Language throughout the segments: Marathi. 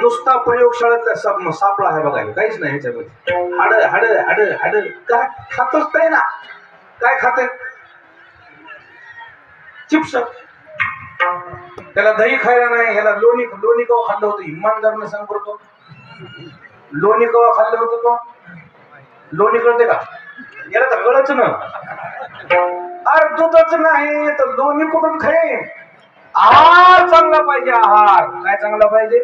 नुसता प्रयोगशाळेतला सापळा आहे बघा, काहीच नाही ह्याच्यामध्ये. हाड हाड हाड हाड काय खातच नाही ना. काय खाते? चिप्स. त्याला दही खायला नाही, ह्याला लोणी लोणी कवा खाल्लं होतं इमानदारनं सांग बरं. लोणी कवा खाल्लं होतं तो? लोणी कळते का? याला तर कळच ना. अरे दूधच नाही तर लोणी कुठून खाईन? आहार चांगला पाहिजे. आहार काय चांगला पाहिजे?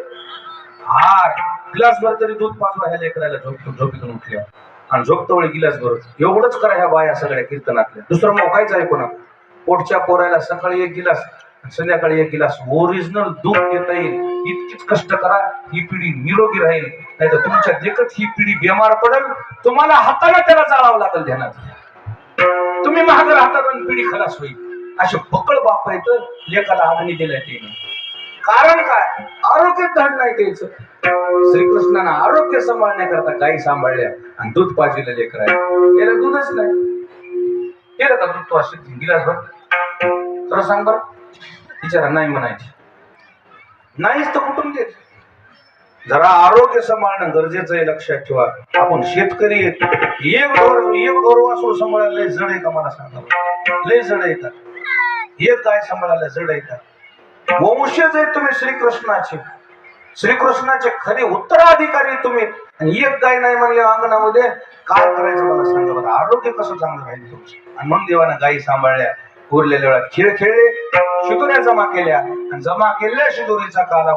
आहार. गिलासभर तरी दूध पाजवा ह्या लेकराला झोपेतून उठल्या आणि झोपतो वेळी गिलासभर. एवढंच करा ह्या बाया सगळ्या कीर्तनातल्या. दुसरं मग काहीच आहे कोणा. पोटच्या पोरायला सकाळी एक गिलास, संध्याकाळी एक गिलास ओरिजिनल दूध देता येईल इतकीच कष्ट करा. ही पिढी निरोगी राहील, नाही तर तुमच्या देखत ही पिढी बेमार पडेल. तुम्हाला हाताला त्याला जाळावं लागेल. ध्यानात तुम्ही महागर हातात आणि पिढी खलास होईल. असे बकळ बाप आहेत लेखाला अग्नी दिल्या ते. कारण काय? आरोग्य धड नाही द्यायचं. श्रीकृष्णानं आरोग्य सांभाळण्याकरता गायी सांभाळल्या आणि दूध पाजलेलं लेकर आहे. याला दूधच नाही. केलं का दूध तो असे गिलासभर? खरं सांग बरं. विचारा. नाही म्हणायची. नाहीच तर कुठून देत? जरा आरोग्य सांभाळणं गरजेचं आहे. लक्षात ठेवा. आपण शेतकरी एक ढोर वासरू सांभाळायला लय जड आहे का? मला सांगा. लय जड आहे का? एक गाय सांभाळायला जड आहे का? वंशज आहे तुम्ही श्रीकृष्णाचे. श्रीकृष्णाचे खरे उत्तराधिकारी तुम्ही. आणि एक गाय नाही म्हणले अंगणामध्ये काय करायचं मला सांगा बरं. आरोग्य कसं चांगलं राहील तुमचं? आणि मग देवानं गायी सांभाळल्या. उरलेल्या वेळात खेळ खेळले, शिदुऱ्या जमा केल्या आणि जमा केलेल्या शिदुरीचा काला